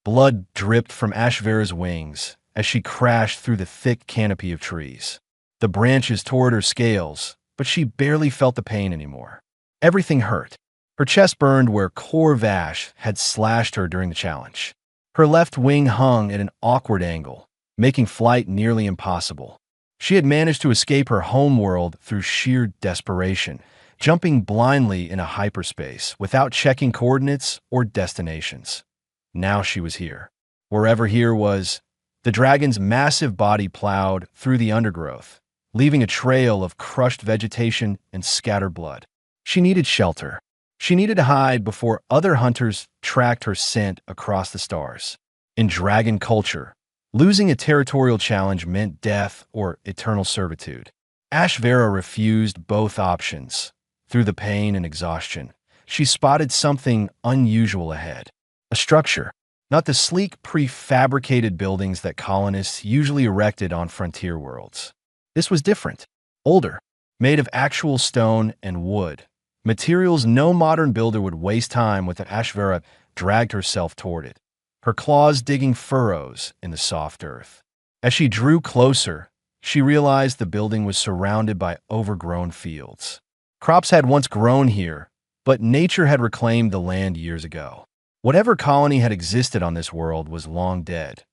Blood dripped from Ashvera's wings as she crashed through the thick canopy of trees. The branches tore at her scales, but she barely felt the pain anymore. Everything hurt. Her chest burned where Corvash had slashed her during the challenge. Her left wing hung at an awkward angle, making flight nearly impossible. She had managed to escape her homeworld through sheer desperation, jumping blindly in a hyperspace without checking coordinates or destinations. Now she was here. Wherever here was, the dragon's massive body plowed through the undergrowth, leaving a trail of crushed vegetation and scattered blood. She needed shelter. She needed to hide before other hunters tracked her scent across the stars. In dragon culture, losing a territorial challenge meant death or eternal servitude. Ashvera refused both options. Through the pain and exhaustion, she spotted something unusual ahead. A structure, not the sleek, prefabricated buildings that colonists usually erected on frontier worlds. This was different, older, made of actual stone and wood, materials no modern builder would waste time with. Ashvera dragged herself toward it, her claws digging furrows in the soft earth. As she drew closer, she realized the building was surrounded by overgrown fields. Crops had once grown here, but nature had reclaimed the land years ago. Whatever colony had existed on this world was long dead.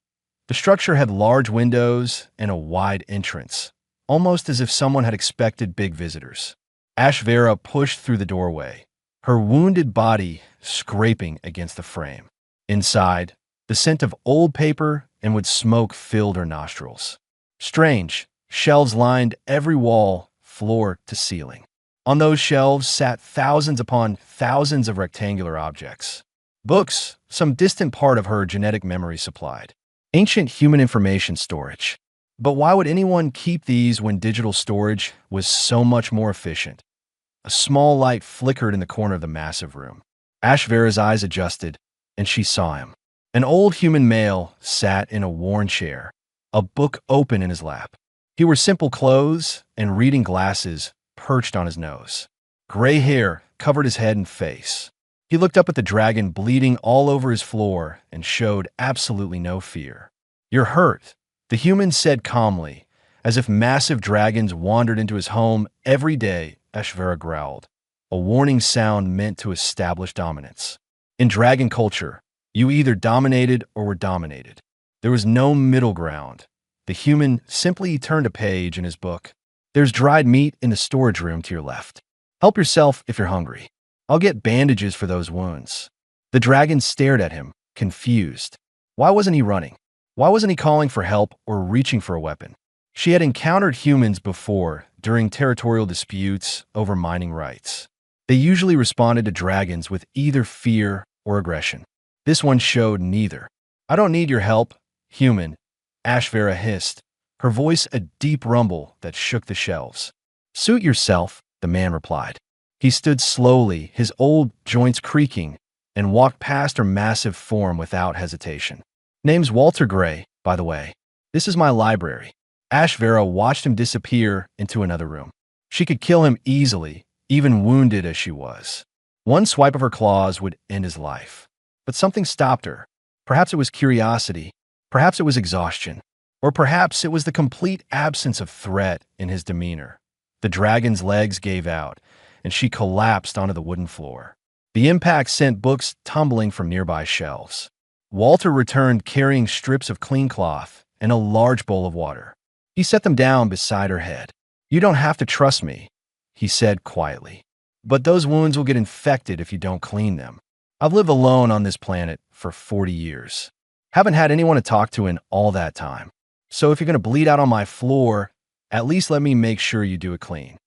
The structure had large windows and a wide entrance, almost as if someone had expected big visitors. Ashvera pushed through the doorway, her wounded body scraping against the frame. Inside, the scent of old paper and wood smoke filled her nostrils. Strange, shelves lined every wall, floor to ceiling. On those shelves sat thousands upon thousands of rectangular objects. Books, some distant part of her genetic memory supplied. Ancient human information storage. But why would anyone keep these when digital storage was so much more efficient? A small light flickered in the corner of the massive room. Ashvera's eyes adjusted, and she saw him. An old human male sat in a worn chair, a book open in his lap. He wore simple clothes and reading glasses perched on his nose. Gray hair covered his head and face. He looked up at the dragon bleeding all over his floor and showed absolutely no fear. "You're hurt," the human said calmly, as if massive dragons wandered into his home every day. Ashvera growled, a warning sound meant to establish dominance. In dragon culture, you either dominated or were dominated. There was no middle ground. The human simply turned a page in his book. "There's dried meat in the storage room to your left. Help yourself if you're hungry. I'll get bandages for those wounds." The dragon stared at him, confused. Why wasn't he running? Why wasn't he calling for help or reaching for a weapon? She had encountered humans before during territorial disputes over mining rights. They usually responded to dragons with either fear or aggression. This one showed neither. "I don't need your help, human," Ashvera hissed, her voice a deep rumble that shook the shelves. "Suit yourself," the man replied. He stood slowly, his old joints creaking, and walked past her massive form without hesitation. "Name's Walter Gray, by the way. This is my library." Ashvera watched him disappear into another room. She could kill him easily, even wounded as she was. One swipe of her claws would end his life. But something stopped her. Perhaps it was curiosity, perhaps it was exhaustion, or perhaps it was the complete absence of threat in his demeanor. The dragon's legs gave out, and she collapsed onto the wooden floor. The impact sent books tumbling from nearby shelves. Walter returned carrying strips of clean cloth and a large bowl of water. He set them down beside her head. "You don't have to trust me," he said quietly. "But those wounds will get infected if you don't clean them. I've lived alone on this planet for 40 years. Haven't had anyone to talk to in all that time. So if you're going to bleed out on my floor, at least let me make sure you do it clean."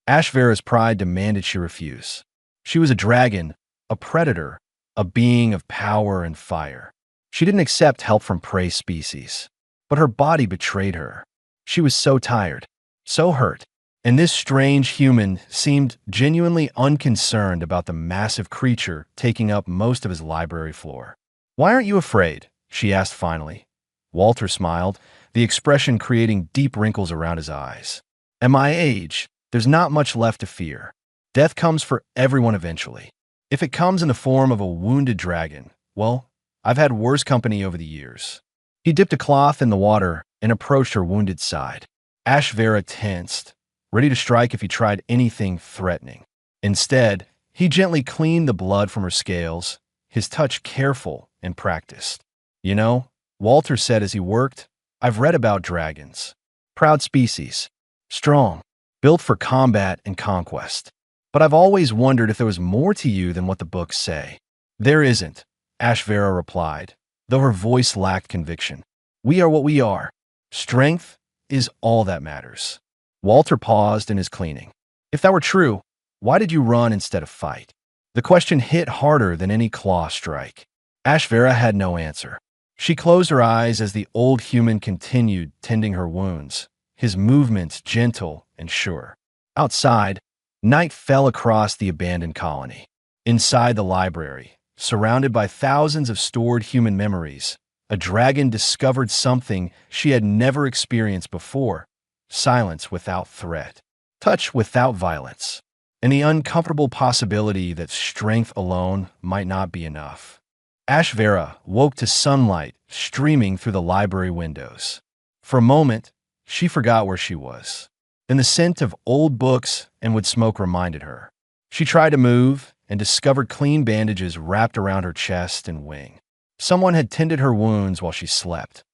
Ashvera's pride demanded she refuse. She was a dragon, a predator, a being of power and fire. She didn't accept help from prey species. But her body betrayed her. She was so tired, so hurt, and this strange human seemed genuinely unconcerned about the massive creature taking up most of his library floor. "Why aren't you afraid?" she asked finally. Walter smiled, the expression creating deep wrinkles around his eyes. "At my age, there's not much left to fear. Death comes for everyone eventually. If it comes in the form of a wounded dragon, well, I've had worse company over the years. He dipped a cloth in the water and approached her wounded side. Ashvera tensed, ready to strike if he tried anything threatening. Instead, he gently cleaned the blood from her scales, his touch careful and practiced. You know, Walter said as he worked, I've read about dragons. Proud species. Strong. Built for combat and conquest. But I've always wondered if there was more to you than what the books say. There isn't, Ashvera replied, though her voice lacked conviction. We are what we are. Strength is all that matters. Walter paused in his cleaning. If that were true, why did you run instead of fight? The question hit harder than any claw strike. Ashvera had no answer. She closed her eyes as the old human continued tending her wounds, his movements gentle and sure. Outside, night fell across the abandoned colony. Inside the library, surrounded by thousands of stored human memories, a dragon discovered something she had never experienced before: silence without threat, touch without violence, and the uncomfortable possibility that strength alone might not be enough. Ashvera woke to sunlight streaming through the library windows. For a moment, she forgot where she was. Then the scent of old books and wood smoke reminded her. She tried to move and discovered clean bandages wrapped around her chest and wing. Someone had tended her wounds while she slept.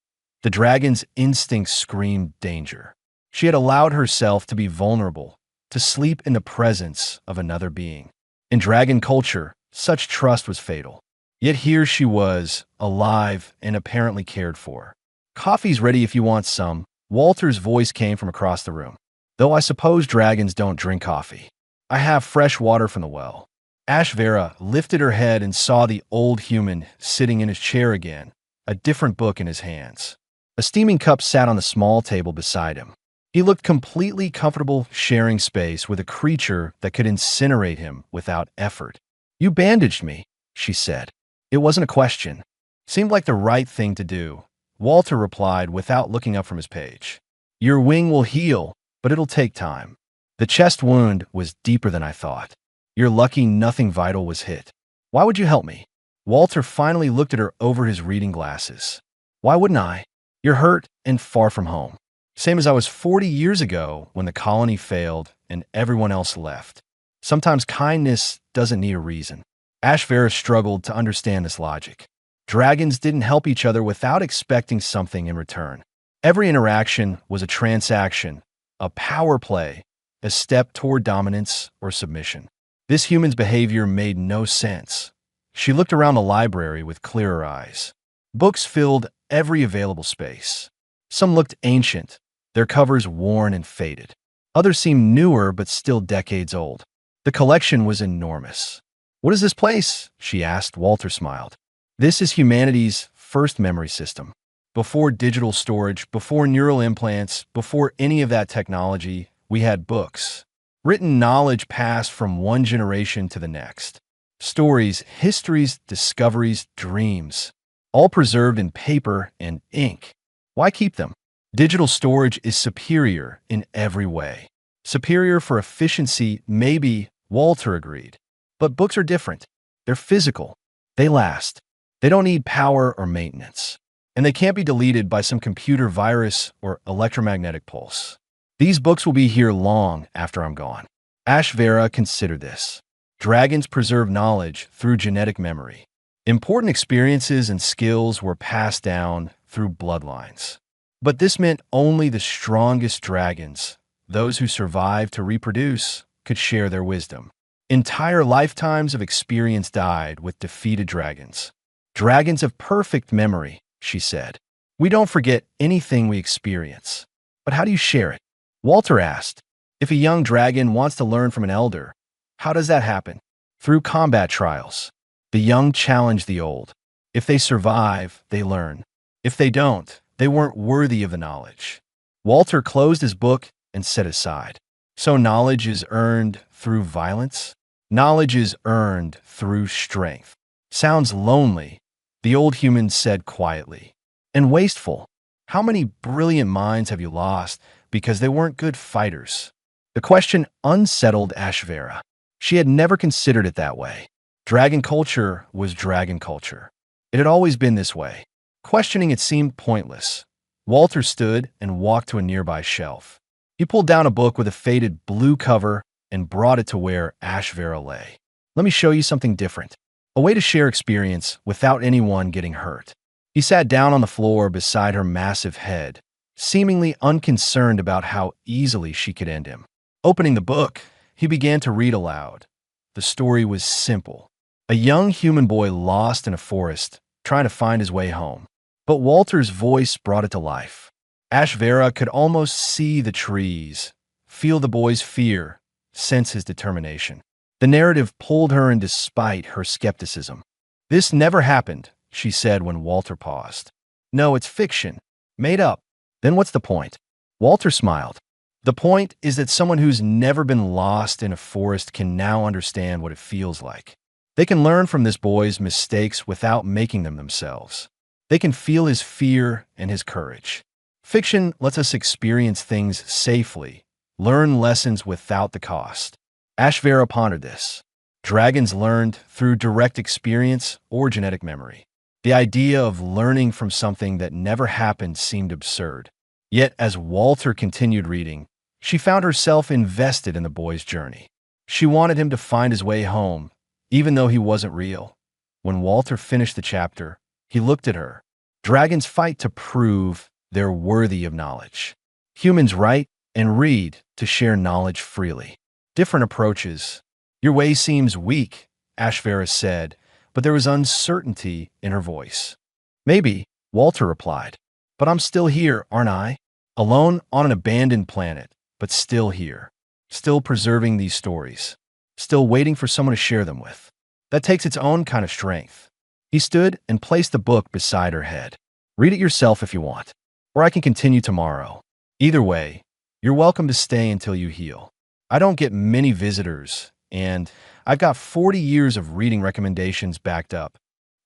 The dragon's instincts screamed danger. She had allowed herself to be vulnerable, to sleep in the presence of another being. In dragon culture, such trust was fatal. Yet here she was, alive and apparently cared for. Coffee's ready if you want some. Walter's voice came from across the room. Though I suppose dragons don't drink coffee. I have fresh water from the well. Ashvera lifted her head and saw the old human sitting in his chair again, a different book in his hands. A steaming cup sat on the small table beside him. He looked completely comfortable sharing space with a creature that could incinerate him without effort. You bandaged me, she said. It wasn't a question. Seemed like the right thing to do. Walter replied without looking up from his page. Your wing will heal, but it'll take time. The chest wound was deeper than I thought. You're lucky nothing vital was hit. Why would you help me? Walter finally looked at her over his reading glasses. Why wouldn't I? You're hurt and far from home. Same as I was 40 years ago when the colony failed and everyone else left. Sometimes kindness doesn't need a reason. Ashvera struggled to understand this logic. Dragons didn't help each other without expecting something in return. Every interaction was a transaction, a power play, a step toward dominance or submission. This human's behavior made no sense. She looked around the library with clearer eyes. Books filled every available space. Some looked ancient, their covers worn and faded. Others seemed newer but still decades old. The collection was enormous. What is this place? She asked. Walter smiled. This is humanity's first memory system. Before digital storage, before neural implants, before any of that technology, we had books. Written knowledge passed from one generation to the next. Stories, histories, discoveries, dreams, all preserved in paper and ink. Why keep them? Digital storage is superior in every way. Superior for efficiency, maybe, Walter agreed. But books are different. They're physical. They last. They don't need power or maintenance. And they can't be deleted by some computer virus or electromagnetic pulse. These books will be here long after I'm gone. Ashvera considered this. Dragons preserve knowledge through genetic memory. Important experiences and skills were passed down through bloodlines. But this meant only the strongest dragons, those who survived to reproduce, could share their wisdom. Entire lifetimes of experience died with defeated dragons. Dragons have perfect memory, she said. We don't forget anything we experience. But how do you share it? Walter asked. If a young dragon wants to learn from an elder, how does that happen? Through combat trials. The young challenge the old. If they survive, they learn. If they don't, they weren't worthy of the knowledge. Walter closed his book and set aside. So knowledge is earned through violence? Knowledge is earned through strength. Sounds lonely, the old human said quietly. And wasteful. How many brilliant minds have you lost because they weren't good fighters? The question unsettled Ashvera. She had never considered it that way. Dragon culture was dragon culture. It had always been this way. Questioning it seemed pointless. Walter stood and walked to a nearby shelf. He pulled down a book with a faded blue cover and brought it to where Ashvera lay. Let me show you something different. A way to share experience without anyone getting hurt. He sat down on the floor beside her massive head, seemingly unconcerned about how easily she could end him. Opening the book, he began to read aloud. The story was simple. A young human boy lost in a forest, trying to find his way home. But Walter's voice brought it to life. Ashvera could almost see the trees, feel the boy's fear, sense his determination. The narrative pulled her in despite her skepticism. "This never happened," she said when Walter paused. "No, it's fiction. Made up." "Then what's the point?" Walter smiled. "The point is that someone who's never been lost in a forest can now understand what it feels like. They can learn from this boy's mistakes without making them themselves. They can feel his fear and his courage. Fiction lets us experience things safely, learn lessons without the cost." Ashvera pondered this. Dragons learned through direct experience or genetic memory. The idea of learning from something that never happened seemed absurd. Yet, as Walter continued reading, she found herself invested in the boy's journey. She wanted him to find his way home, even though he wasn't real. When Walter finished the chapter, he looked at her. Dragons fight to prove they're worthy of knowledge. Humans write and read to share knowledge freely. Different approaches. "Your way seems weak," Ashvera said, but there was uncertainty in her voice. "Maybe," Walter replied, "but I'm still here, aren't I? Alone on an abandoned planet, but still here. Still preserving these stories. Still waiting for someone to share them with. That takes its own kind of strength." He stood and placed the book beside her head. "Read it yourself if you want, or I can continue tomorrow. Either way, you're welcome to stay until you heal. I don't get many visitors, and I've got 40 years of reading recommendations backed up."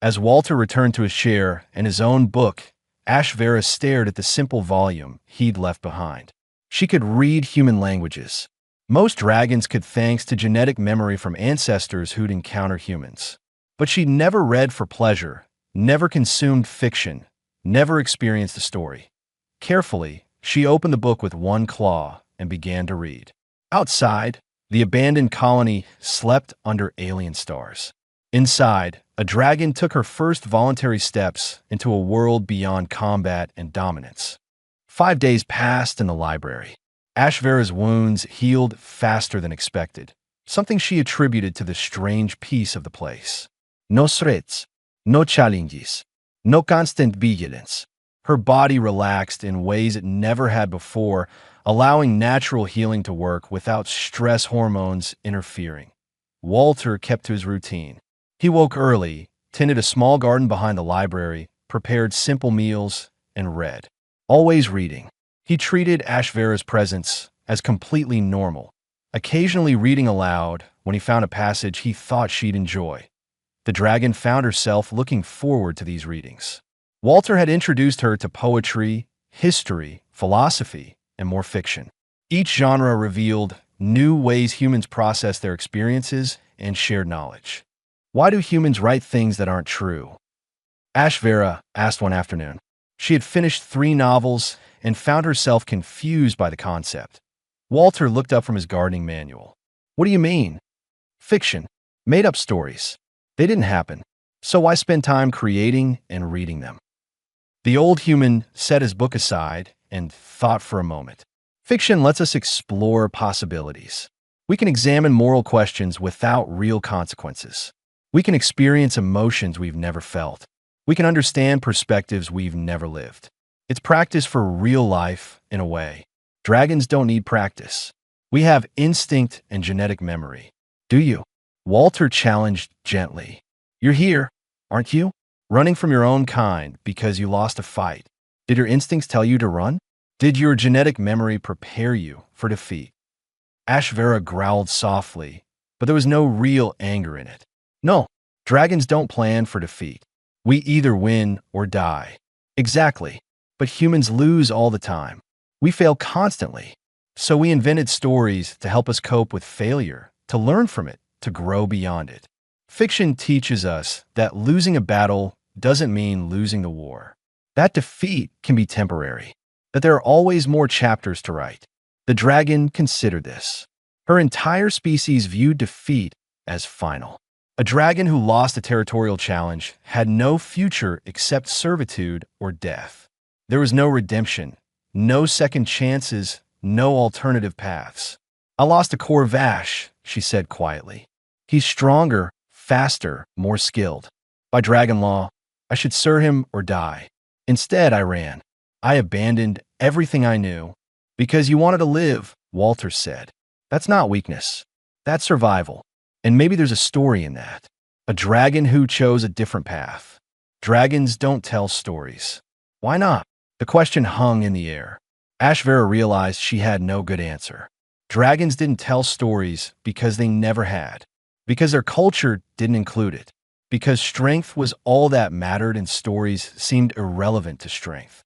As Walter returned to his chair and his own book, Ashvera stared at the simple volume he'd left behind. She could read human languages. Most dragons could thanks to genetic memory from ancestors who'd encounter humans. But she'd never read for pleasure, never consumed fiction, never experienced a story. Carefully, she opened the book with one claw and began to read. Outside, the abandoned colony slept under alien stars. Inside, a dragon took her first voluntary steps into a world beyond combat and dominance. 5 days passed in the library. Ashvera's wounds healed faster than expected, something she attributed to the strange peace of the place. No threats, no challenges, no constant vigilance. Her body relaxed in ways it never had before, allowing natural healing to work without stress hormones interfering. Walter kept to his routine. He woke early, tended a small garden behind the library, prepared simple meals, and read. Always reading. He treated Ashvera's presence as completely normal, occasionally reading aloud when he found a passage he thought she'd enjoy. The dragon found herself looking forward to these readings. Walter had introduced her to poetry, history, philosophy, and more fiction. Each genre revealed new ways humans process their experiences and shared knowledge. "Why do humans write things that aren't true?" Ashvera asked one afternoon. She had finished 3 novels and found herself confused by the concept. Walter looked up from his gardening manual. "What do you mean?" "Fiction. Made-up stories. They didn't happen. So why spend time creating and reading them?" The old human set his book aside and thought for a moment. Fiction lets us explore possibilities. We can examine moral questions without real consequences. We can experience emotions we've never felt. We can understand perspectives we've never lived. It's practice for real life, in a way. Dragons don't need practice. We have instinct and genetic memory. Do you? Walter challenged gently. "You're here, aren't you? Running from your own kind because you lost a fight. Did your instincts tell you to run? Did your genetic memory prepare you for defeat?" Ashvera growled softly, but there was no real anger in it. "No, dragons don't plan for defeat. We either win or die." "Exactly. But humans lose all the time. We fail constantly. So we invented stories to help us cope with failure, to learn from it, to grow beyond it. Fiction teaches us that losing a battle doesn't mean losing the war. That defeat can be temporary, that there are always more chapters to write. The dragon considered this. Her entire species viewed defeat as final. A dragon who lost a territorial challenge had no future except servitude or death. There was no redemption, no second chances, no alternative paths. I lost a Corvash, she said quietly. He's stronger, faster, more skilled. By dragon law, I should serve him or die. Instead, I ran. I abandoned everything I knew. Because you wanted to live, Walter said. That's not weakness. That's survival. And maybe there's a story in that. A dragon who chose a different path. Dragons don't tell stories. Why not? The question hung in the air. Ashvera realized she had no good answer. Dragons didn't tell stories because they never had. Because their culture didn't include it. Because strength was all that mattered and stories seemed irrelevant to strength.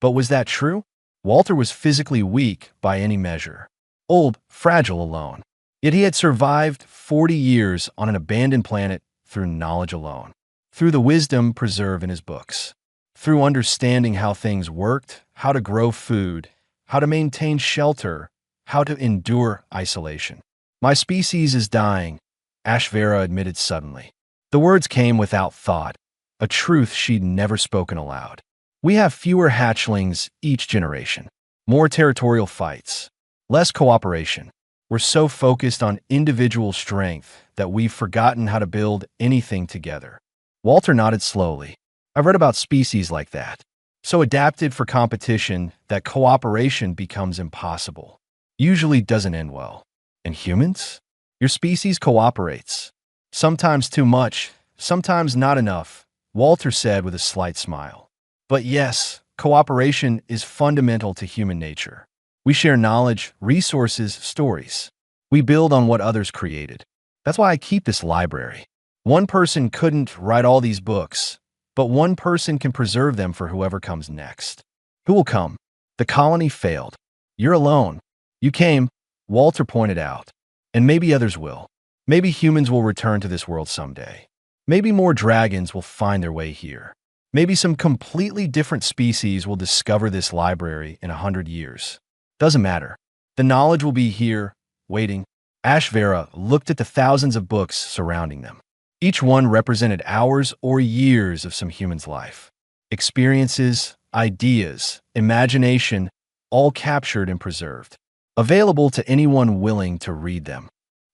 But was that true? Walter was physically weak by any measure. Old, fragile alone. Yet he had survived 40 years on an abandoned planet through knowledge alone. Through the wisdom preserved in his books. Through understanding how things worked, how to grow food, how to maintain shelter, how to endure isolation. My species is dying, Ashvera admitted suddenly. The words came without thought, a truth she'd never spoken aloud. We have fewer hatchlings each generation, more territorial fights, less cooperation. We're so focused on individual strength that we've forgotten how to build anything together. Walter nodded slowly. I've read about species like that, so adapted for competition that cooperation becomes impossible. Usually doesn't end well. And humans? Your species cooperates. Sometimes too much, sometimes not enough, Walter said with a slight smile. But yes, cooperation is fundamental to human nature. We share knowledge, resources, stories. We build on what others created. That's why I keep this library. One person couldn't write all these books, but one person can preserve them for whoever comes next. Who will come? The colony failed. You're alone. You came, Walter pointed out, and maybe others will. Maybe humans will return to this world someday. Maybe more dragons will find their way here. Maybe some completely different species will discover this library in 100 years. Doesn't matter. The knowledge will be here, waiting. Ashvera looked at the thousands of books surrounding them. Each one represented hours or years of some human's life. Experiences, ideas, imagination, all captured and preserved. Available to anyone willing to read them.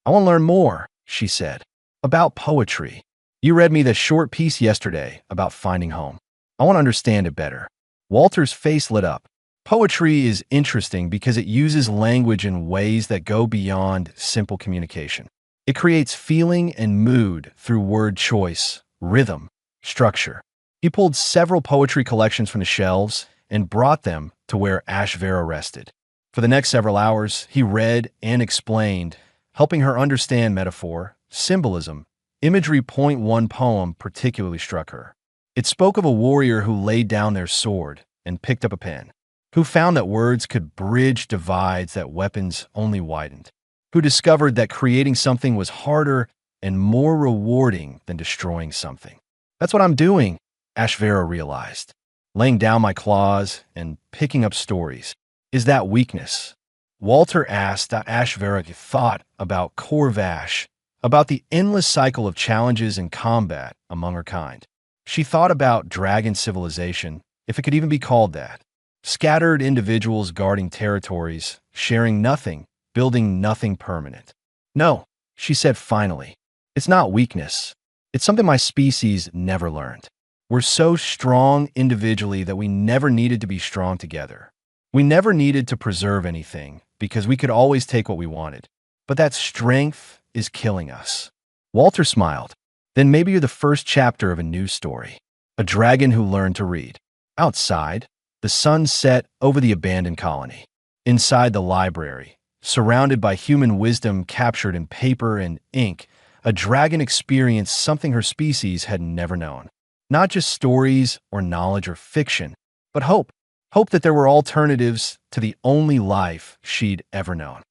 I want to learn more, she said. About poetry. You read me the short piece yesterday about finding home. I want to understand it better. Walter's face lit up. Poetry is interesting because it uses language in ways that go beyond simple communication. It creates feeling and mood through word choice, rhythm, structure. He pulled several poetry collections from the shelves and brought them to where Ashvera rested. For the next several hours, he read and explained, helping her understand metaphor, symbolism. Imagery. One poem particularly struck her. It spoke of a warrior who laid down their sword and picked up a pen, who found that words could bridge divides that weapons only widened, who discovered that creating something was harder and more rewarding than destroying something. That's what I'm doing, Ashvera realized. Laying down my claws and picking up stories. Is that weakness? Walter asked Ashvera thought about Corvash, about the endless cycle of challenges and combat among her kind. She thought about dragon civilization, if it could even be called that. Scattered individuals guarding territories, sharing nothing, building nothing permanent. No, she said finally. It's not weakness. It's something my species never learned. We're so strong individually that we never needed to be strong together. We never needed to preserve anything because we could always take what we wanted. But that strength is killing us. Walter smiled. Then maybe you're the first chapter of a new story. A dragon who learned to read. Outside, the sun set over the abandoned colony. Inside the library, surrounded by human wisdom captured in paper and ink, a dragon experienced something her species had never known. Not just stories or knowledge or fiction, but hope. Hope that there were alternatives to the only life she'd ever known.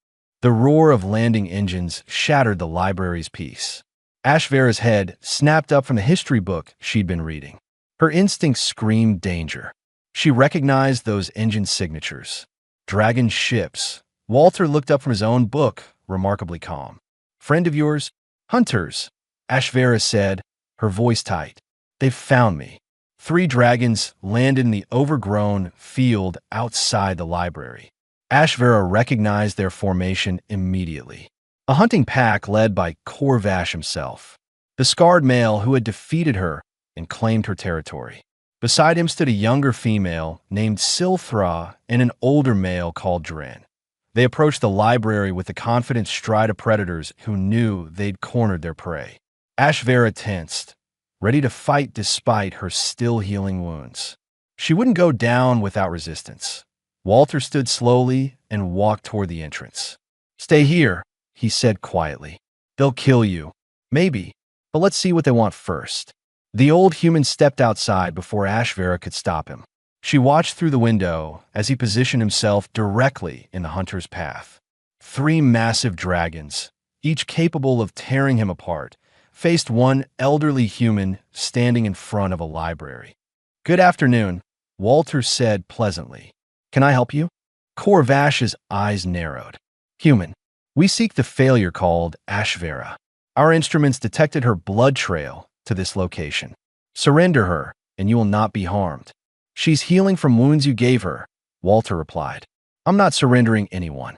The roar of landing engines shattered the library's peace. Ashvera's head snapped up from the history book she'd been reading. Her instincts screamed danger. She recognized those engine signatures. Dragon ships. Walter looked up from his own book, remarkably calm. Friend of yours? Hunters, Ashvera said, her voice tight. They've found me. 3 dragons landed in the overgrown field outside the library. Ashvera recognized their formation immediately. A hunting pack led by Korvash himself, the scarred male who had defeated her and claimed her territory. Beside him stood a younger female named Silthra and an older male called Dren. They approached the library with the confident stride of predators who knew they'd cornered their prey. Ashvera tensed, ready to fight despite her still healing wounds. She wouldn't go down without resistance. Walter stood slowly and walked toward the entrance. Stay here, he said quietly. They'll kill you. Maybe, but let's see what they want first. The old human stepped outside before Ashvera could stop him. She watched through the window as he positioned himself directly in the hunter's path. 3 massive dragons, each capable of tearing him apart, faced one elderly human standing in front of a library. Good afternoon, Walter said pleasantly. Can I help you? Korvash's eyes narrowed. Human, we seek the failure called Ashvera. Our instruments detected her blood trail to this location. Surrender her, and you will not be harmed. She's healing from wounds you gave her, Walter replied. I'm not surrendering anyone.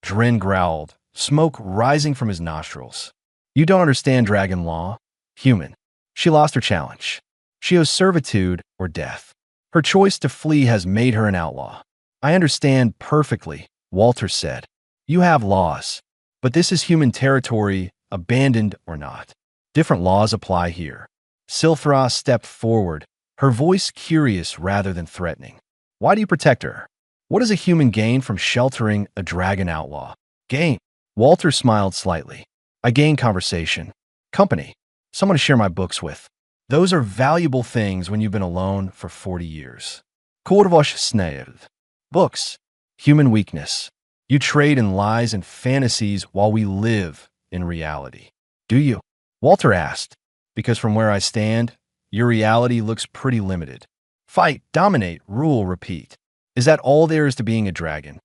Dren growled, smoke rising from his nostrils. You don't understand dragon law. Human. She lost her challenge. She owes servitude or death. Her choice to flee has made her an outlaw. I understand perfectly, Walter said. You have laws, but this is human territory, abandoned or not. Different laws apply here. Silthra stepped forward, her voice curious rather than threatening. Why do you protect her? What does a human gain from sheltering a dragon outlaw? Gain. Walter smiled slightly. I gain conversation. Company. Someone to share my books with. Those are valuable things when you've been alone for 40 years. Korvash snailed. Books. Human weakness. You trade in lies and fantasies while we live in reality. Do you? Walter asked, because from where I stand, your reality looks pretty limited. Fight, dominate, rule, repeat. Is that all there is to being a dragon?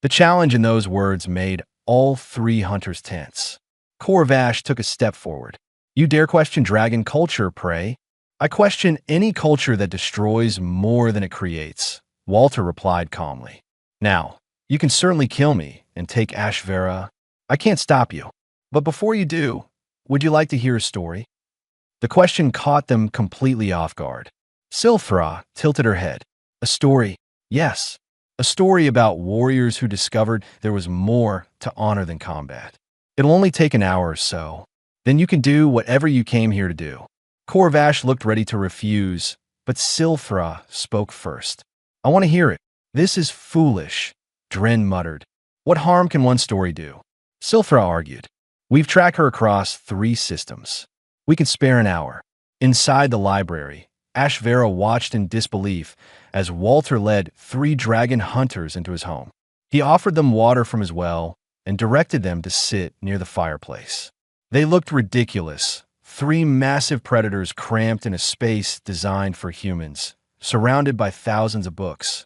The challenge in those words made all 3 hunters tense. Korvash took a step forward. You dare question dragon culture, pray? I question any culture that destroys more than it creates, Walter replied calmly. Now, you can certainly kill me and take Ashvera. I can't stop you. But before you do, would you like to hear a story? The question caught them completely off guard. Silthra tilted her head. A story, yes. A story about warriors who discovered there was more to honor than combat. It'll only take an hour or so. Then you can do whatever you came here to do. Korvash looked ready to refuse, but Silthra spoke first. I want to hear it. This is foolish, Dren muttered. What harm can one story do? Silthra argued. We've tracked her across 3 systems. We can spare an hour. Inside the library, Ashvera watched in disbelief as Walter led 3 dragon hunters into his home. He offered them water from his well and directed them to sit near the fireplace. They looked ridiculous, 3 massive predators cramped in a space designed for humans, surrounded by thousands of books.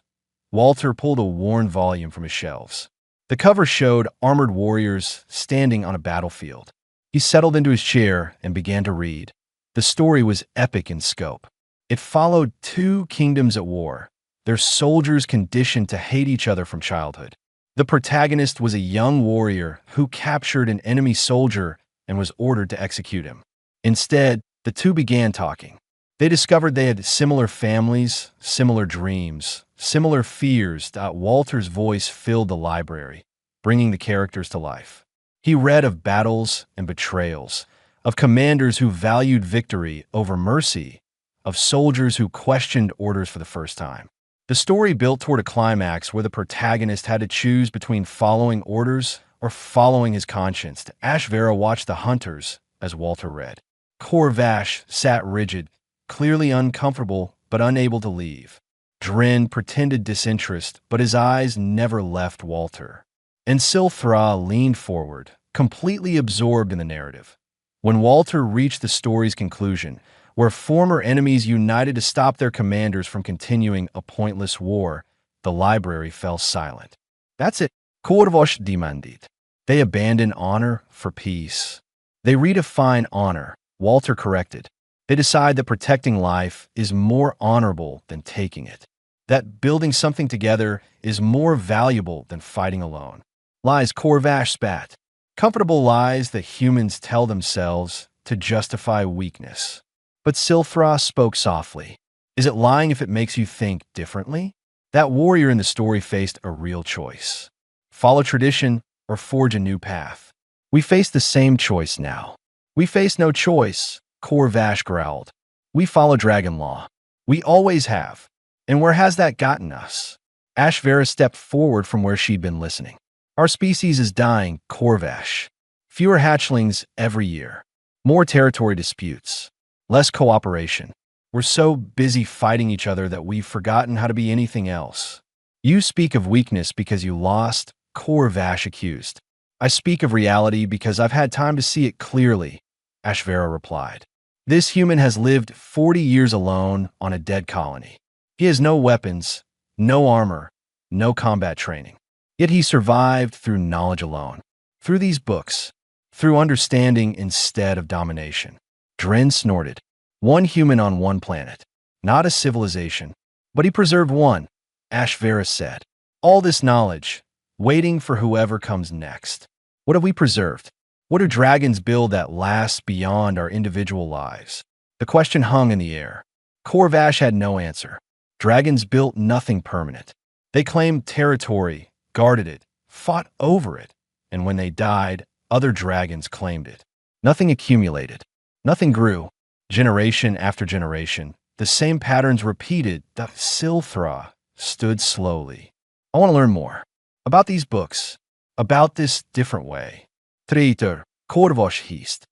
Walter pulled a worn volume from his shelves. The cover showed armored warriors standing on a battlefield. He settled into his chair and began to read. The story was epic in scope. It followed 2 kingdoms at war, their soldiers conditioned to hate each other from childhood. The protagonist was a young warrior who captured an enemy soldier and was ordered to execute him. Instead, the 2 began talking. They discovered they had similar families, similar dreams, similar fears. Walter's voice filled the library, bringing the characters to life. He read of battles and betrayals, of commanders who valued victory over mercy, of soldiers who questioned orders for the first time. The story built toward a climax where the protagonist had to choose between following orders or following his conscience. Ashvera watched the hunters as Walter read. Korvash sat rigid, clearly uncomfortable but unable to leave. Dren pretended disinterest, but his eyes never left Walter. And Silthra leaned forward, completely absorbed in the narrative. When Walter reached the story's conclusion, where former enemies united to stop their commanders from continuing a pointless war. The library fell silent. That's it. Keyworks demanded. They abandon honor for peace. They redefine honor, Walter corrected. They decide that protecting life is more honorable than taking it. That building something together is more valuable than fighting alone. Lies, Corvash spat. Comfortable lies that humans tell themselves to justify weakness. But Silthra spoke softly. Is it lying if it makes you think differently? That warrior in the story faced a real choice. Follow tradition or forge a new path. We face the same choice now. We face no choice, Corvash growled. We follow dragon law. We always have. And where has that gotten us? Ashvera stepped forward from where she'd been listening. Our species is dying, Corvash. Fewer hatchlings every year. More territory disputes. Less cooperation. We're so busy fighting each other that we've forgotten how to be anything else. You speak of weakness because you lost, Corvash accused. I speak of reality because I've had time to see it clearly, Ashvera replied. This human has lived 40 years alone on a dead colony. He has no weapons, no armor, no combat training. Yet he survived through knowledge alone, through these books, through understanding instead of domination. Dren snorted. One human on one planet, not a civilization. But he preserved one, Ashvera said. All this knowledge, waiting for whoever comes next. What have we preserved? What do dragons build that lasts beyond our individual lives? The question hung in the air. Corvash had no answer. Dragons built nothing permanent. They claimed territory, guarded it, fought over it, and when they died, other dragons claimed it. Nothing accumulated. Nothing grew. Generation after generation, the same patterns repeated. The Silthra stood slowly. I want to learn more. About these books. About this different way. Traitor, Korvosh hissed.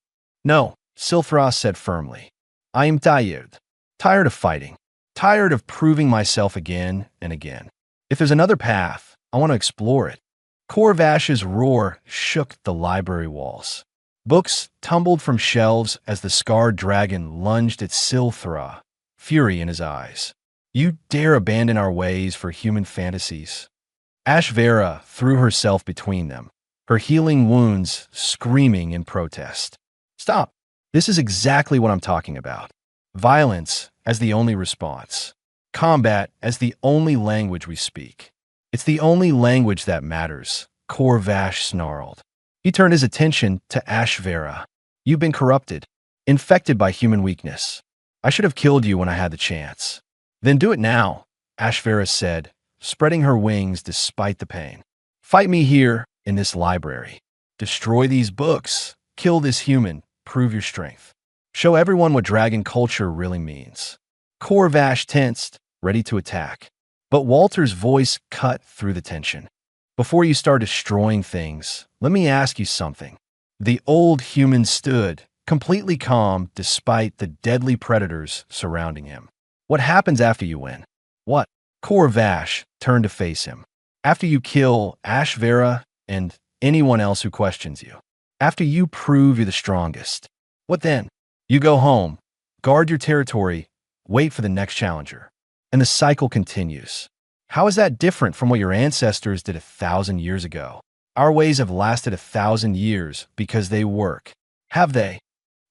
No, Silthra said firmly. I am tired. Tired of fighting. Tired of proving myself again and again. If there's another path, I want to explore it. Corvash's roar shook the library walls. Books tumbled from shelves as the scarred dragon lunged at Silthra, fury in his eyes. You dare abandon our ways for human fantasies? Ashvera threw herself between them, her healing wounds screaming in protest. Stop. This is exactly what I'm talking about. Violence as the only response. Combat as the only language we speak. It's the only language that matters, Corvash snarled. He turned his attention to Ashvera. You've been corrupted, infected by human weakness. I should have killed you when I had the chance. Then do it now, Ashvera said, spreading her wings despite the pain. Fight me here in this library. Destroy these books. Kill this human. Prove your strength. Show everyone what dragon culture really means. Corvash tensed, ready to attack. But Walter's voice cut through the tension. Before you start destroying things, let me ask you something. The old human stood, completely calm despite the deadly predators surrounding him. What happens after you win? What? Corvash turned to face him. After you kill Ashvera and anyone else who questions you. After you prove you're the strongest. What then? You go home, guard your territory, wait for the next challenger. And the cycle continues. How is that different from what your ancestors did 1,000 years ago? Our ways have lasted 1,000 years because they work. Have they?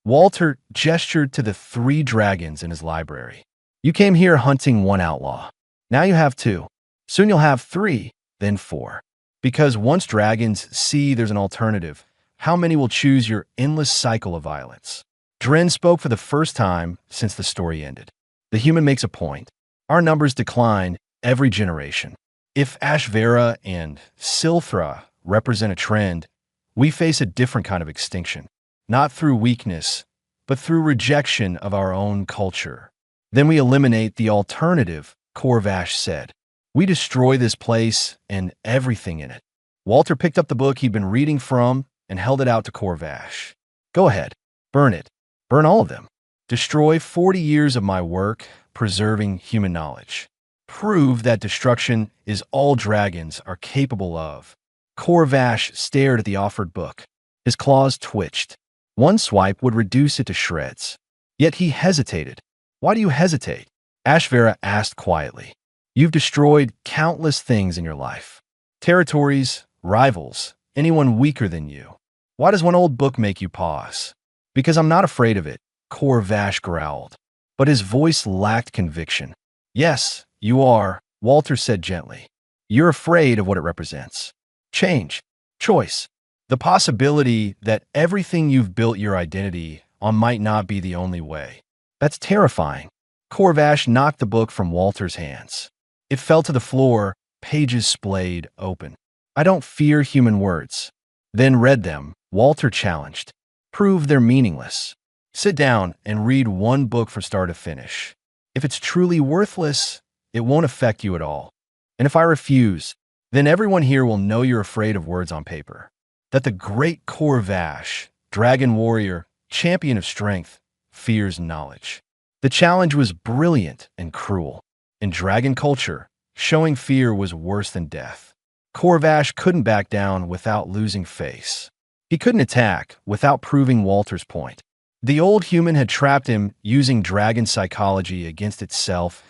Walter gestured to the 3 dragons in his library. You came here hunting 1 outlaw. Now you have 2. Soon you'll have 3, then 4. Because once dragons see there's an alternative, how many will choose your endless cycle of violence? Dren spoke for the first time since the story ended. The human makes a point. Our numbers decline every generation. If Ashvera and Silthra represent a trend, we face a different kind of extinction. Not through weakness, but through rejection of our own culture. Then we eliminate the alternative, Corvash said. We destroy this place and everything in it. Walter picked up the book he'd been reading from and held it out to Corvash. Go ahead. Burn it. Burn all of them. Destroy 40 years of my work preserving human knowledge. Prove that destruction is all dragons are capable of. Corvash stared at the offered book. His claws twitched. One swipe would reduce it to shreds. Yet he hesitated. Why do you hesitate? Ashvera asked quietly. You've destroyed countless things in your life. Territories, rivals, anyone weaker than you. Why does one old book make you pause? Because I'm not afraid of it, Korvash growled. But his voice lacked conviction. Yes, you are, Walter said gently. You're afraid of what it represents. Change. Choice. The possibility that everything you've built your identity on might not be the only way. That's terrifying. Korvash knocked the book from Walter's hands. It fell to the floor, pages splayed open. I don't fear human words. Then read them, Walter challenged. Prove they're meaningless. Sit down and read one book from start to finish. If it's truly worthless, it won't affect you at all. And if I refuse, then everyone here will know you're afraid of words on paper. That the great Korvash, dragon warrior, champion of strength, fears knowledge. The challenge was brilliant and cruel. In dragon culture, showing fear was worse than death. Korvash couldn't back down without losing face. He couldn't attack without proving Walter's point. The old human had trapped him using dragon psychology against itself.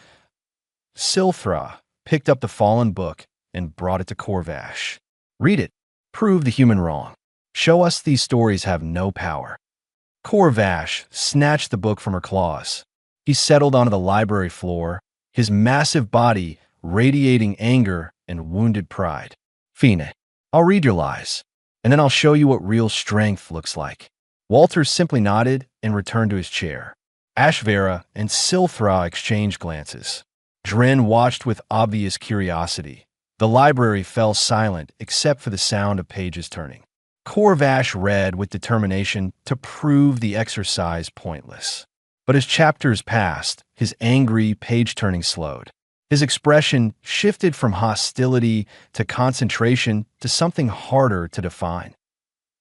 Silthra picked up the fallen book and brought it to Korvash. Read it. Prove the human wrong. Show us these stories have no power. Korvash snatched the book from her claws. He settled onto the library floor, his massive body radiating anger and wounded pride. Fine, I'll read your lies, and then I'll show you what real strength looks like. Walter simply nodded and returned to his chair. Ashvera and Silthra exchanged glances. Dren watched with obvious curiosity. The library fell silent except for the sound of pages turning. Korvash read with determination to prove the exercise pointless. But as chapters passed, his angry page-turning slowed. His expression shifted from hostility to concentration to something harder to define.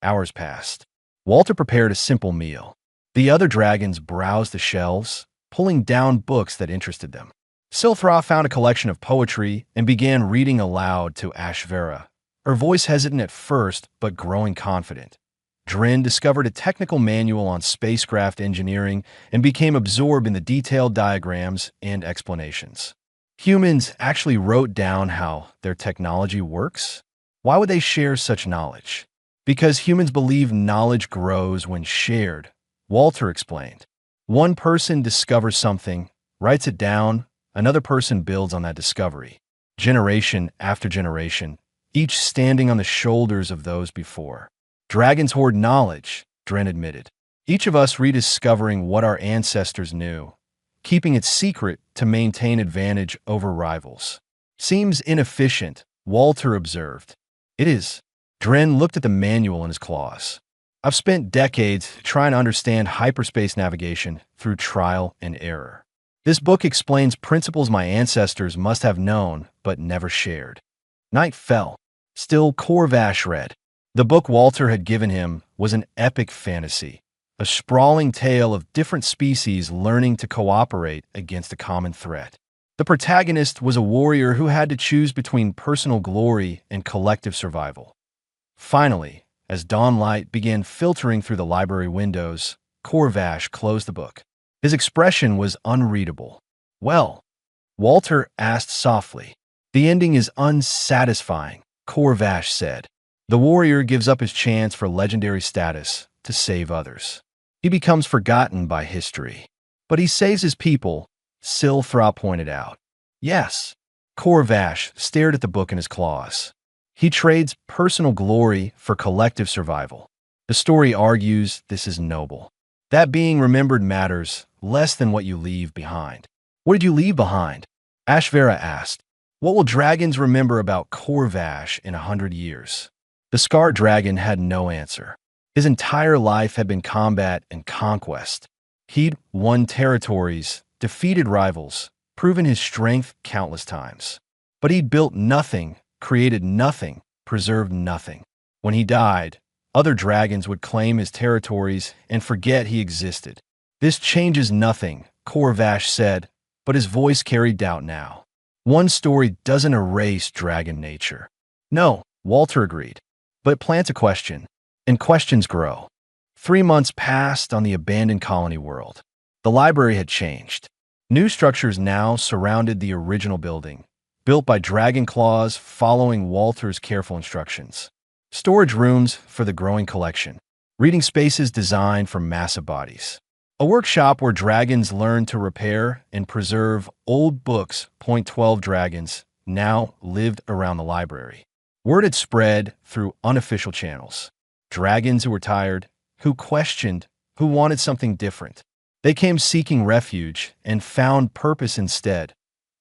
Hours passed. Walter prepared a simple meal. The other dragons browsed the shelves, pulling down books that interested them. Silthra found a collection of poetry and began reading aloud to Ashvera, her voice hesitant at first but growing confident. Dren discovered a technical manual on spacecraft engineering and became absorbed in the detailed diagrams and explanations. Humans actually wrote down how their technology works? Why would they share such knowledge? Because humans believe knowledge grows when shared, Walter explained. One person discovers something, writes it down, another person builds on that discovery. Generation after generation, each standing on the shoulders of those before. Dragons hoard knowledge, Dren admitted. Each of us rediscovering what our ancestors knew, keeping it secret to maintain advantage over rivals. Seems inefficient, Walter observed. It is. Dren looked at the manual in his claws. I've spent decades trying to understand hyperspace navigation through trial and error. This book explains principles my ancestors must have known but never shared. Night fell. Still, Korvash read. The book Walter had given him was an epic fantasy, a sprawling tale of different species learning to cooperate against a common threat. The protagonist was a warrior who had to choose between personal glory and collective survival. Finally, as dawn light began filtering through the library windows, Korvash closed the book. His expression was unreadable. Well, Walter asked softly. The ending is unsatisfying, Korvash said. The warrior gives up his chance for legendary status to save others. He becomes forgotten by history. But he saves his people, Silthra pointed out. Yes, Korvash stared at the book in his claws. He trades personal glory for collective survival. The story argues this is noble. That being remembered matters less than what you leave behind. What did you leave behind? Ashvera asked. What will dragons remember about Korvash in 100 years? The scarred dragon had no answer. His entire life had been combat and conquest. He'd won territories, defeated rivals, proven his strength countless times. But he'd built nothing, created nothing, preserved nothing. When he died, other dragons would claim his territories and forget he existed. This changes nothing, Korvash said, but his voice carried doubt now. One story doesn't erase dragon nature. No, Walter agreed. But it plants a question, and questions grow. 3 months passed on the abandoned colony world. The library had changed. New structures now surrounded the original building, built by dragon claws following Walter's careful instructions. Storage rooms for the growing collection. Reading spaces designed for massive bodies. A workshop where dragons learn to repair and preserve old books. 12 dragons now lived around the library. Word had spread through unofficial channels. Dragons who were tired, who questioned, who wanted something different. They came seeking refuge and found purpose instead.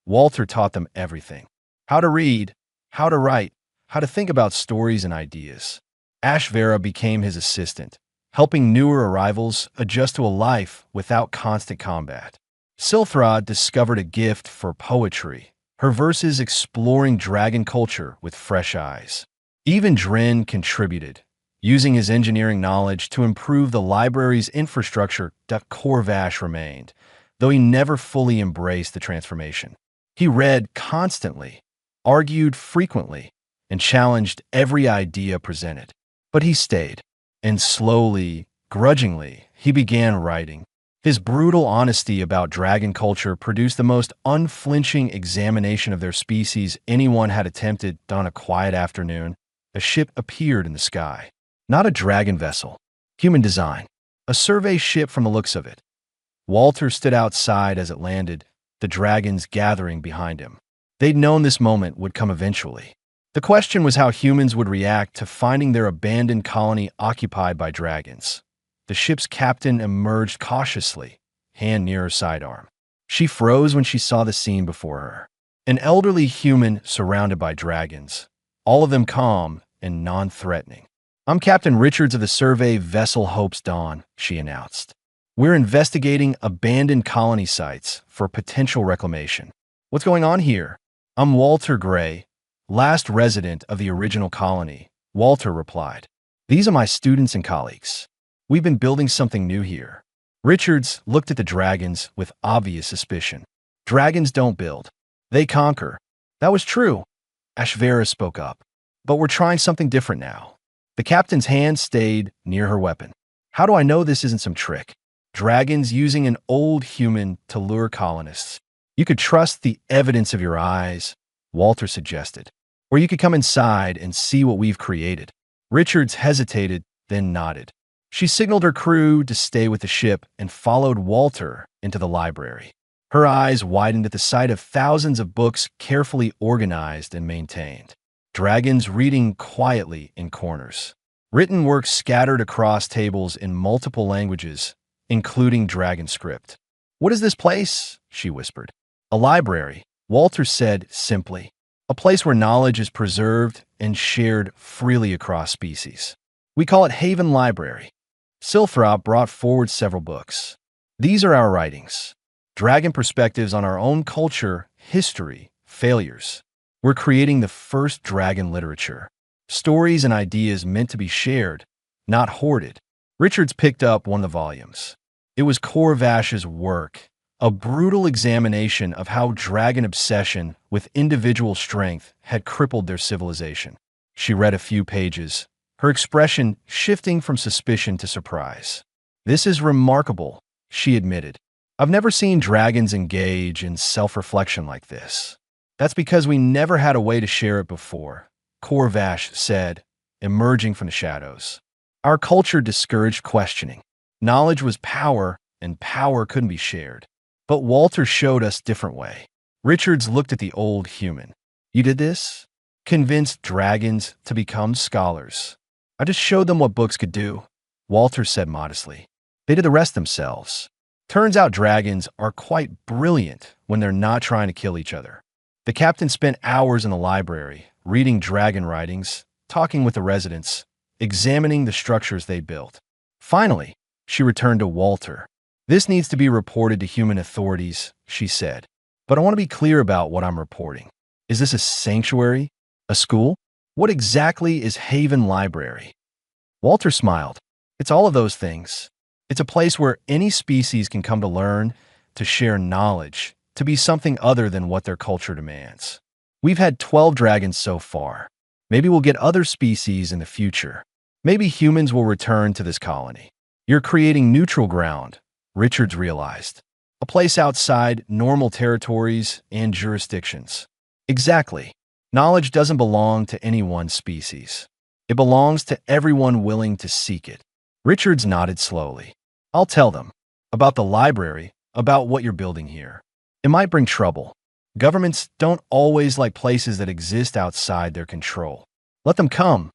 Walter taught them everything. How to read, how to write, how to think about stories and ideas. Ashvera became his assistant, helping newer arrivals adjust to a life without constant combat. Silthrod discovered a gift for poetry, her verses exploring dragon culture with fresh eyes. Even Drin contributed, using his engineering knowledge to improve the library's infrastructure. Corvash remained, though he never fully embraced the transformation. He read constantly, argued frequently, and challenged every idea presented. But he stayed, and slowly, grudgingly, he began writing. His brutal honesty about dragon culture produced the most unflinching examination of their species anyone had attempted. On a quiet afternoon, a ship appeared in the sky. Not a dragon vessel, human design, a survey ship from the looks of it. Walter stood outside as it landed, the dragons gathering behind him. They'd known this moment would come eventually. The question was how humans would react to finding their abandoned colony occupied by dragons. The ship's captain emerged cautiously, hand near her sidearm. She froze when she saw the scene before her. An elderly human surrounded by dragons, all of them calm and non-threatening. "I'm Captain Richards of the survey vessel Hope's Dawn," she announced. "We're investigating abandoned colony sites for potential reclamation." "What's going on here?" "I'm Walter Gray, last resident of the original colony," Walter replied. "These are my students and colleagues. We've been building something new here." Richards looked at the dragons with obvious suspicion. "Dragons don't build. They conquer." "That was true," Ashvera spoke up. "But we're trying something different now." The captain's hand stayed near her weapon. "How do I know this isn't some trick? Dragons using an old human to lure colonists. You could trust the evidence of your eyes," Walter suggested. "Or you could come inside and see what we've created." Richards hesitated, then nodded. She signaled her crew to stay with the ship and followed Walter into the library. Her eyes widened at the sight of thousands of books carefully organized and maintained. Dragons reading quietly in corners. Written works scattered across tables in multiple languages, including dragon script. "What is this place?" she whispered. "A library," Walter said simply. "A place where knowledge is preserved and shared freely across species. We call it Haven Library." Silthrop brought forward several books. "These are our writings. Dragon perspectives on our own culture, history, failures. We're creating the first dragon literature. Stories and ideas meant to be shared, not hoarded." Richards picked up one of the volumes. It was Corvash's work, a brutal examination of how dragon obsession with individual strength had crippled their civilization. She read a few pages, her expression shifting from suspicion to surprise. "This is remarkable," she admitted. "I've never seen dragons engage in self-reflection like this." "That's because we never had a way to share it before," Corvash said, emerging from the shadows. "Our culture discouraged questioning. Knowledge was power, and power couldn't be shared. But Walter showed us a different way." Richards looked at the old human. "You did this? Convinced dragons to become scholars." "I just showed them what books could do," Walter said modestly. "They did the rest themselves." Turns out dragons are quite brilliant when they're not trying to kill each other. The captain spent hours in the library, reading dragon writings, talking with the residents, examining the structures they built. Finally, she returned to Walter. "This needs to be reported to human authorities," she said. "But I want to be clear about what I'm reporting. Is this a sanctuary? A school? What exactly is Haven Library?" Walter smiled. "It's all of those things. It's a place where any species can come to learn, to share knowledge, to be something other than what their culture demands. We've had 12 dragons so far. Maybe we'll get other species in the future. Maybe humans will return to this colony. You're creating neutral ground, Richards realized. A place outside normal territories and jurisdictions. Exactly. Knowledge doesn't belong to any one species. It belongs to everyone willing to seek it. Richards nodded slowly. I'll tell them. About the library, about what you're building here. It might bring trouble. Governments don't always like places that exist outside their control. Let them come,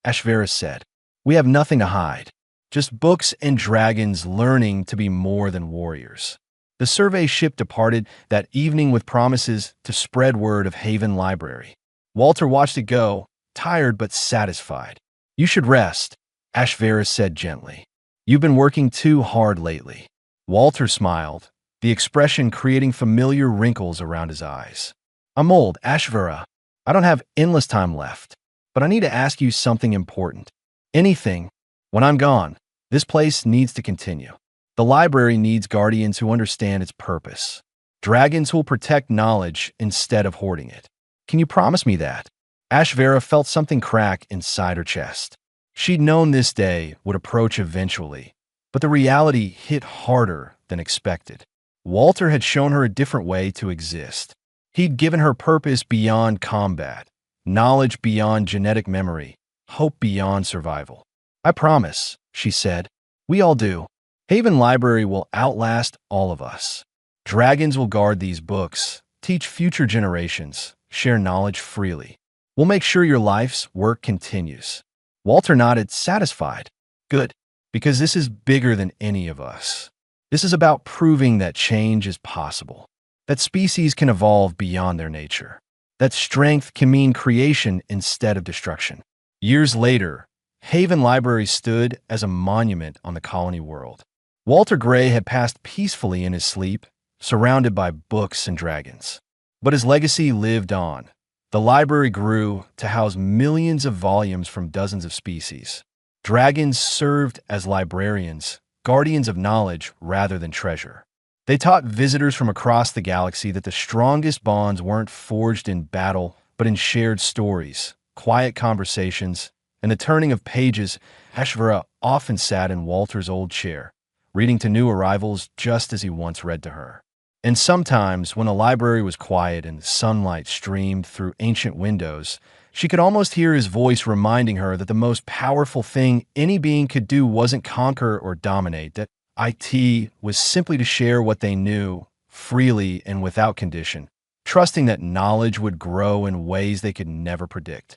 Ashvera said. We have nothing to hide. Just books and dragons learning to be more than warriors. The survey ship departed that evening with promises to spread word of Haven Library. Walter watched it go, tired but satisfied. You should rest, Ashvera said gently. You've been working too hard lately. Walter smiled, the expression creating familiar wrinkles around his eyes. I'm old, Ashvera. I don't have endless time left, but I need to ask you something important. Anything. When I'm gone, this place needs to continue. The library needs guardians who understand its purpose. Dragons who will protect knowledge instead of hoarding it. Can you promise me that? Ashvera felt something crack inside her chest. She'd known this day would approach eventually, but the reality hit harder than expected. Walter had shown her a different way to exist. He'd given her purpose beyond combat, knowledge beyond genetic memory, hope beyond survival. I promise, she said. We all do. Haven Library will outlast all of us. Dragons will guard these books, teach future generations, share knowledge freely. We'll make sure your life's work continues. Walter nodded, satisfied. Good, because this is bigger than any of us. This is about proving that change is possible, that species can evolve beyond their nature, that strength can mean creation instead of destruction. Years later, Haven Library stood as a monument on the colony world. Walter Gray had passed peacefully in his sleep, surrounded by books and dragons. But his legacy lived on. The library grew to house millions of volumes from dozens of species. Dragons served as librarians, guardians of knowledge rather than treasure. They taught visitors from across the galaxy that the strongest bonds weren't forged in battle, but in shared stories, quiet conversations, and the turning of pages. Ashvera often sat in Walter's old chair, reading to new arrivals just as he once read to her. And sometimes, when the library was quiet and the sunlight streamed through ancient windows, she could almost hear his voice reminding her that the most powerful thing any being could do wasn't conquer or dominate, that it was simply to share what they knew, freely and without condition, trusting that knowledge would grow in ways they could never predict.